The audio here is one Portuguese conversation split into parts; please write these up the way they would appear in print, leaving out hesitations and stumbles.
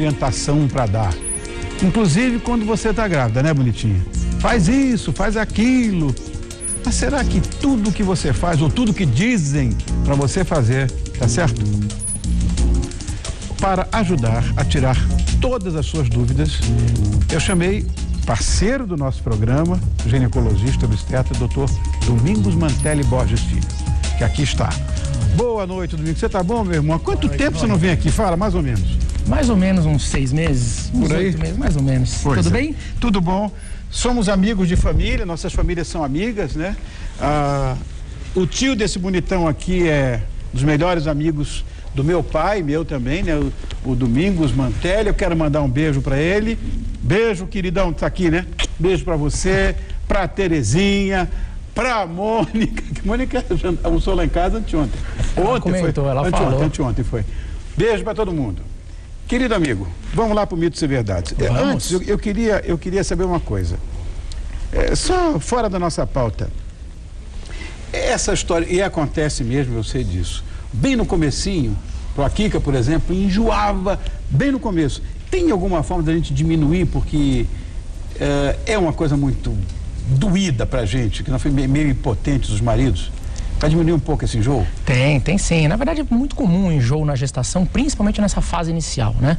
orientação para dar. Inclusive quando você está grávida, né, bonitinha? Faz isso, faz aquilo. Mas será que tudo que você faz, ou tudo que dizem para você fazer, tá certo? Para ajudar a tirar todas as suas dúvidas, eu chamei parceiro do nosso programa, ginecologista obstetra, Dr. Domingos Mantelli Borges Filho, que aqui está. Boa noite, Domingos. Você tá bom, meu irmão? Há quanto tempo você não vem aqui? Fala, mais ou menos. Mais ou menos uns 6 meses. Por aí? 8 meses, mais ou menos. Pois Tudo é. bem? Tudo bom. Somos amigos de família, nossas famílias são amigas, né? O tio desse bonitão aqui é dos melhores amigos do meu pai, meu também, né? O Domingos Mantelli. Eu quero mandar um beijo para ele. Beijo, queridão, tá aqui, né? Beijo para você, pra Terezinha, pra Mônica. Que Mônica almoçou lá em casa anteontem. Ela comentou, ela falou. Anteontem foi. Beijo para todo mundo. Querido amigo, vamos lá para o Mitos e Verdades. Antes, eu queria saber uma coisa. Só fora da nossa pauta. Essa história, e acontece mesmo, eu sei disso. Bem no comecinho, a Kika, por exemplo, enjoava bem no começo. Tem alguma forma da gente diminuir, porque é uma coisa muito doída pra gente, que nós fomos meio impotentes, os maridos. Para diminuir um pouco esse enjoo? Tem sim. Na verdade, é muito comum o enjoo na gestação, principalmente nessa fase inicial, né?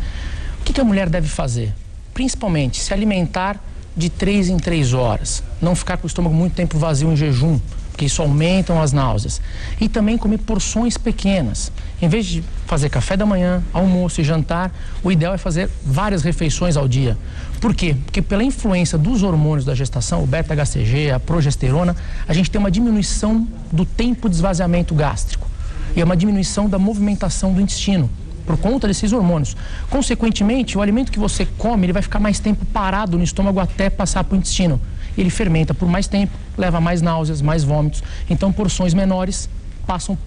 O que a mulher deve fazer? Principalmente se alimentar de 3 em 3 horas. Não ficar com o estômago muito tempo vazio em jejum, porque isso aumentam as náuseas. E também comer porções pequenas. Em vez de fazer café da manhã, almoço e jantar, o ideal é fazer várias refeições ao dia. Por quê? Porque pela influência dos hormônios da gestação, o beta-HCG, a progesterona, a gente tem uma diminuição do tempo de esvaziamento gástrico. E é uma diminuição da movimentação do intestino, por conta desses hormônios. Consequentemente, o alimento que você come, ele vai ficar mais tempo parado no estômago até passar para o intestino. Ele fermenta por mais tempo, leva mais náuseas, mais vômitos. Então, porções menores passam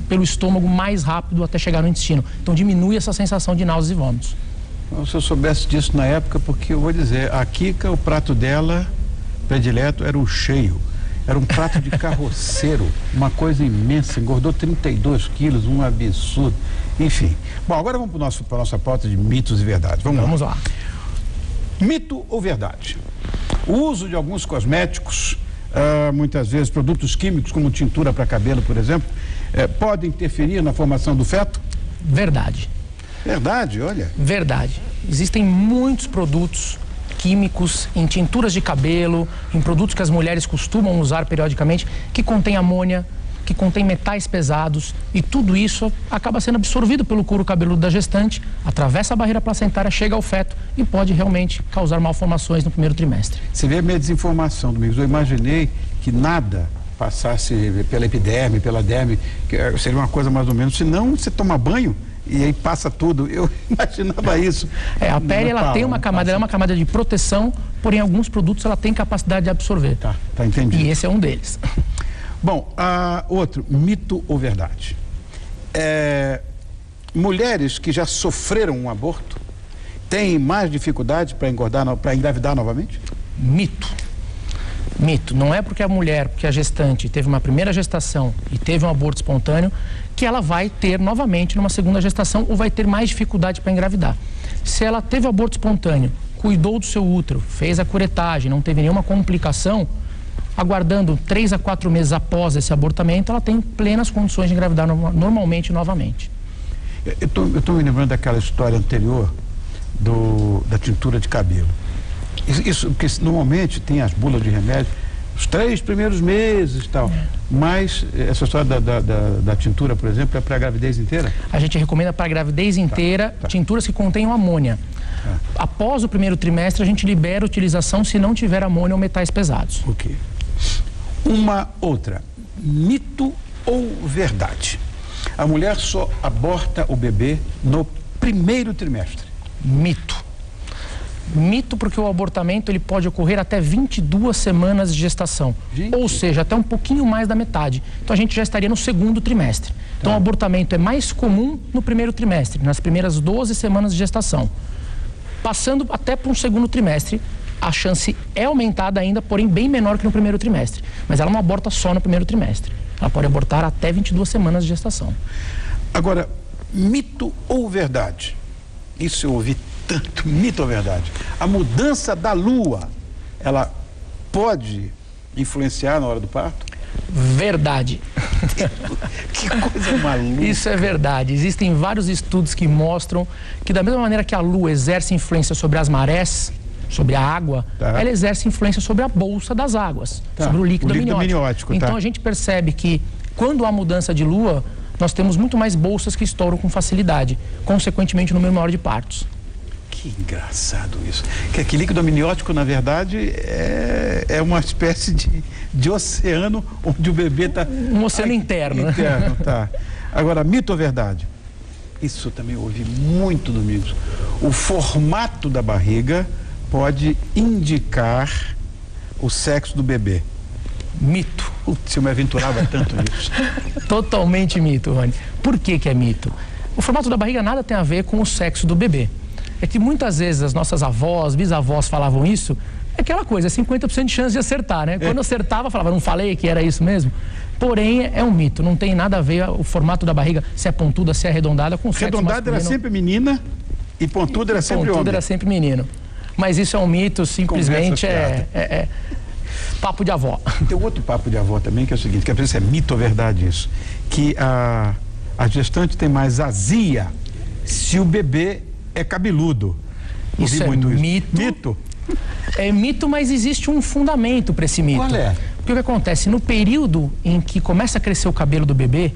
pelo estômago mais rápido até chegar no intestino. Então, diminui essa sensação de náuseas e vômitos. Se eu soubesse disso na época, porque eu vou dizer, a Kika, o prato dela, predileto, era o cheio. Era um prato de carroceiro, uma coisa imensa, engordou 32 quilos, um absurdo. Enfim. Bom, agora vamos para a nossa pauta de mitos e verdades. Vamos lá. Mito ou verdade? O uso de alguns cosméticos, muitas vezes produtos químicos, como tintura para cabelo, por exemplo, pode interferir na formação do feto? Verdade. Verdade, olha. Verdade. Existem muitos produtos químicos em tinturas de cabelo, em produtos que as mulheres costumam usar periodicamente, que contém amônia, que contém metais pesados, e tudo isso acaba sendo absorvido pelo couro cabeludo da gestante, atravessa a barreira placentária, chega ao feto e pode realmente causar malformações no primeiro trimestre. Você vê a minha desinformação, Domingos. Eu imaginei que nada passasse pela epiderme, pela derme, que seria uma coisa mais ou menos, senão você toma banho e aí passa tudo. Eu imaginava isso. A pele, ela tem uma camada, ela é uma camada de proteção, porém alguns produtos ela tem capacidade de absorver. Tá entendido. E esse é um deles. Bom, outro, mito ou verdade? Mulheres que já sofreram um aborto têm mais dificuldade para engravidar novamente? Mito. Não é porque a gestante teve uma primeira gestação e teve um aborto espontâneo, que ela vai ter novamente numa segunda gestação ou vai ter mais dificuldade para engravidar. Se ela teve aborto espontâneo, cuidou do seu útero, fez a curetagem, não teve nenhuma complicação, aguardando 3 a 4 meses após esse abortamento, ela tem plenas condições de engravidar normalmente novamente. Eu estou me lembrando daquela história anterior da tintura de cabelo. Isso, porque normalmente tem as bulas de remédio, os 3 primeiros meses e tal. Mas essa história da tintura, por exemplo, é para a gravidez inteira? A gente recomenda para a gravidez inteira tinturas que contenham amônia. Após o primeiro trimestre, a gente libera a utilização se não tiver amônia ou metais pesados. Ok. Uma outra, mito ou verdade? A mulher só aborta o bebê no primeiro trimestre? Mito porque o abortamento ele pode ocorrer até 22 semanas de gestação. Ou seja, até um pouquinho mais da metade. Então a gente já estaria no segundo trimestre. Então o abortamento é mais comum no primeiro trimestre, nas primeiras 12 semanas de gestação. Passando até para um segundo trimestre, a chance é aumentada ainda, porém bem menor que no primeiro trimestre. Mas ela não aborta só no primeiro trimestre. Ela pode abortar até 22 semanas de gestação. Agora, mito ou verdade? Isso eu ouvi tanto. Mito ou verdade? A mudança da lua, ela pode influenciar na hora do parto? Verdade. Que coisa maluca. Isso é verdade. Existem vários estudos que mostram que da mesma maneira que a lua exerce influência sobre as marés, sobre a água, ela exerce influência sobre a bolsa das águas, sobre o líquido amniótico. Então a gente percebe que quando há mudança de lua, nós temos muito mais bolsas que estouram com facilidade, consequentemente, um número maior de partos. Que engraçado isso. Que líquido amniótico, na verdade, é uma espécie de oceano onde o bebê está... Um oceano interno. Interno, tá. Agora, mito ou verdade? Isso também eu ouvi muito, Domingos. O formato da barriga pode indicar o sexo do bebê. Mito. Putz, eu me aventurava tanto nisso. Totalmente mito, Rony. Por que é mito? O formato da barriga nada tem a ver com o sexo do bebê. É que muitas vezes as nossas avós, bisavós falavam isso, é aquela coisa, 50% de chance de acertar, né? Quando acertava, falava, não falei que era isso mesmo? Porém, é um mito, não tem nada a ver o formato da barriga, se é pontuda, se é arredondada, com o sexo masculino. Arredondada era sempre menina e pontuda era sempre homem. Pontuda era sempre menino. Mas isso é um mito, simplesmente é papo de avó. Tem outro papo de avó também, que é o seguinte, que a se é mito ou verdade isso, que a gestante tem mais azia se o bebê é cabeludo. Isso é muito mito. Mito? É mito, mas existe um fundamento para esse mito. Qual é? Porque o que acontece? No período em que começa a crescer o cabelo do bebê,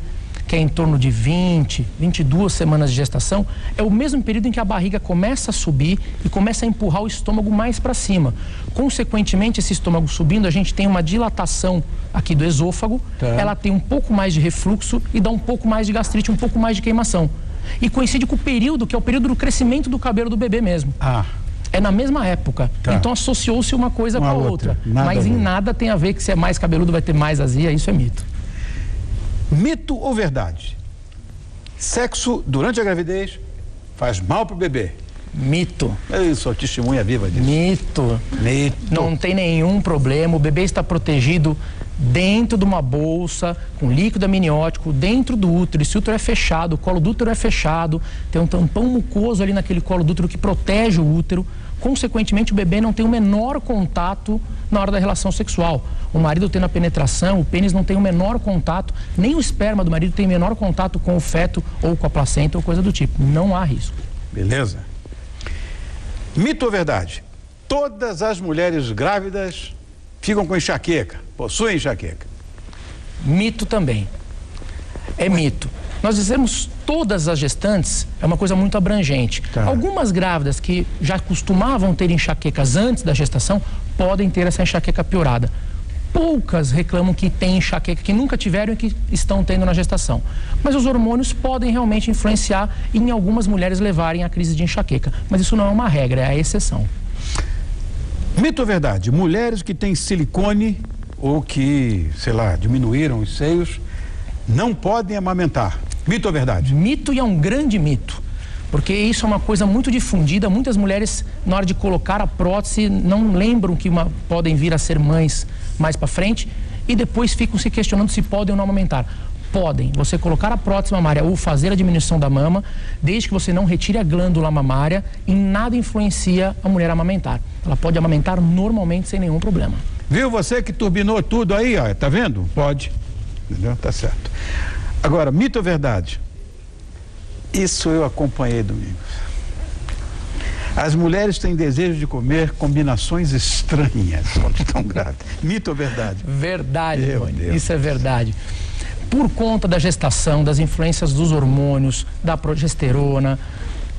que é em torno de 20, 22 semanas de gestação, é o mesmo período em que a barriga começa a subir e começa a empurrar o estômago mais para cima. Consequentemente, esse estômago subindo, a gente tem uma dilatação aqui do esôfago, ela tem um pouco mais de refluxo e dá um pouco mais de gastrite, um pouco mais de queimação. E coincide com o período, que é o período do crescimento do cabelo do bebê mesmo. É na mesma época. Então associou-se uma coisa com a outra. Mas em nada tem a ver que se é mais cabeludo vai ter mais azia, isso é mito. Mito ou verdade? Sexo durante a gravidez faz mal pro bebê? Mito. Eu sou testemunha viva disso. Mito. Não tem nenhum problema, o bebê está protegido dentro de uma bolsa, com líquido amniótico, dentro do útero. Esse útero é fechado, o colo do útero é fechado, tem um tampão mucoso ali naquele colo do útero que protege o útero. Consequentemente, o bebê não tem o menor contato na hora da relação sexual. O marido tendo a penetração, o pênis não tem o menor contato, nem o esperma do marido tem o menor contato com o feto ou com a placenta ou coisa do tipo. Não há risco. Beleza? Mito ou verdade? Todas as mulheres grávidas ficam com enxaqueca, possuem enxaqueca? Mito também. É mito. Nós dizemos todas as gestantes, é uma coisa muito abrangente. Algumas grávidas que já costumavam ter enxaquecas antes da gestação, podem ter essa enxaqueca piorada. Poucas reclamam que têm enxaqueca, que nunca tiveram e que estão tendo na gestação. Mas os hormônios podem realmente influenciar e em algumas mulheres levarem à crise de enxaqueca. Mas isso não é uma regra, é a exceção. Mito ou verdade? Mulheres que têm silicone ou que, sei lá, diminuíram os seios, não podem amamentar. Mito ou verdade? Mito, e é um grande mito. Porque isso é uma coisa muito difundida. Muitas mulheres, na hora de colocar a prótese, não lembram que podem vir a ser mães mais para frente e depois ficam se questionando se podem ou não amamentar. Podem. Você colocar a prótese mamária ou fazer a diminuição da mama, desde que você não retire a glândula mamária, em nada influencia a mulher a amamentar. Ela pode amamentar normalmente sem nenhum problema. Viu você que turbinou tudo aí, ó, tá vendo? Pode. Entendeu? Tá certo. Agora, mito ou verdade? Isso eu acompanhei, Domingos. As mulheres têm desejo de comer combinações estranhas quando estão grávidas. Mito ou verdade? Verdade, isso é verdade. Por conta da gestação, das influências dos hormônios, da progesterona,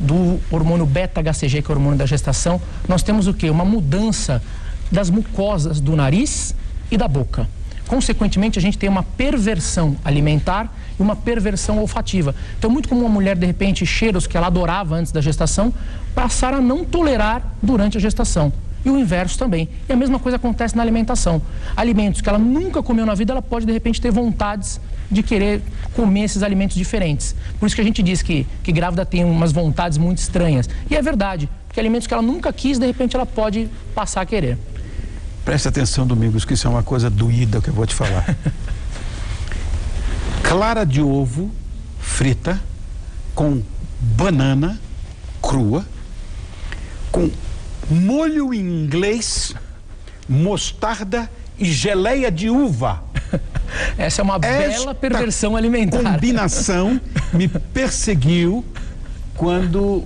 do hormônio beta-HCG, que é o hormônio da gestação, nós temos o quê? Uma mudança das mucosas do nariz e da boca. Consequentemente, a gente tem uma perversão alimentar e uma perversão olfativa. Então, é muito comum uma mulher, de repente, cheiros que ela adorava antes da gestação, passar a não tolerar durante a gestação. E o inverso também. E a mesma coisa acontece na alimentação. Alimentos que ela nunca comeu na vida, ela pode, de repente, ter vontades de querer comer esses alimentos diferentes. Por isso que a gente diz que grávida tem umas vontades muito estranhas. E é verdade, porque alimentos que ela nunca quis, de repente, ela pode passar a querer. Presta atenção, Domingos, que isso é uma coisa doída que eu vou te falar. Clara de ovo frita com banana crua com molho inglês, mostarda e geleia de uva. Essa é uma bela perversão alimentar. A combinação me perseguiu quando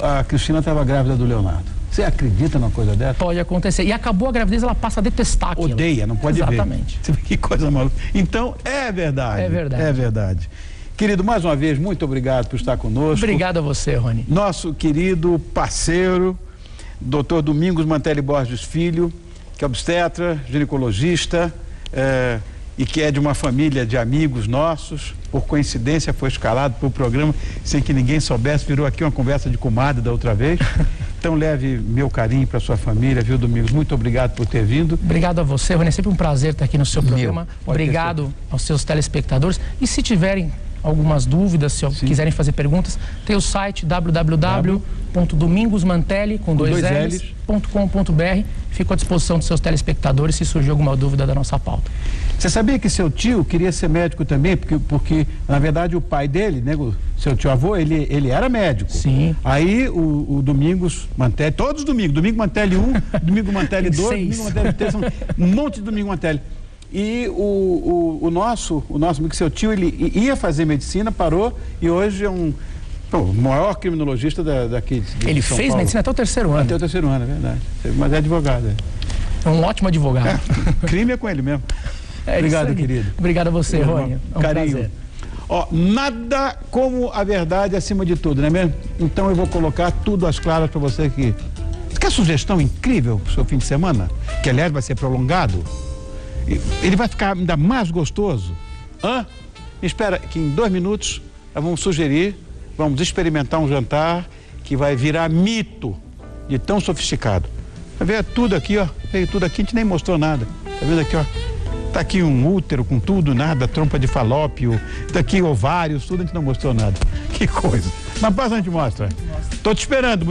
a Cristina estava grávida do Leonardo. Você acredita numa coisa dessa? Pode acontecer. E acabou a gravidez, ela passa a detestar aquilo. Odeia, não pode ver. Exatamente. Que coisa maluca. Então, é verdade. É verdade. É verdade. Querido, mais uma vez, muito obrigado por estar conosco. Obrigado a você, Rony. Nosso querido parceiro, Dr. Domingos Mantelli Borges Filho, que é obstetra, ginecologista, e que é de uma família de amigos nossos. Por coincidência, foi escalado para o programa sem que ninguém soubesse. Virou aqui uma conversa de comadre da outra vez. Então, leve meu carinho para sua família, viu, Domingos? Muito obrigado por ter vindo. Obrigado a você, Rony. É sempre um prazer estar aqui no seu programa. Obrigado aos seus telespectadores. E se tiverem algumas dúvidas, se quiserem fazer perguntas, tem o site www.domingosmantelli.com.br. Fico à disposição dos seus telespectadores se surgir alguma dúvida da nossa pauta. Você sabia que seu tio queria ser médico também? Porque na verdade, o pai dele, né, o seu tio-avô, ele era médico. Sim. Aí o Domingos Mantelli, todos os domingos, Domingo Mantelli 1, Domingo Mantelli 2, Domingo Mantelli 3, um monte de Domingo Mantelli. E o nosso amigo, seu tio, ele ia fazer medicina, parou e hoje é o maior criminologista daqui de Ele São fez Paulo. Medicina até o terceiro ano. Até o terceiro ano, é verdade. Mas é advogado. É um ótimo advogado. Crime é com ele mesmo. Obrigado, querido. Obrigado a você, Rony. É um carinho. prazer. Nada como a verdade acima de tudo, não é mesmo? Então eu vou colocar tudo às claras para você aqui. Você quer sugestão incrível para o seu fim de semana? Que, aliás, vai ser prolongado? Ele vai ficar ainda mais gostoso? Espera que em 2 minutos nós vamos sugerir, vamos experimentar um jantar que vai virar mito de tão sofisticado. Tá vendo? Tudo aqui, ó. Veio tudo aqui, a gente nem mostrou nada. Tá vendo aqui, ó? Tá aqui um útero com tudo, nada, trompa de falópio, tá aqui ovários, tudo, a gente não mostrou nada. Que coisa. Mas passa, a gente mostra. Tô te esperando,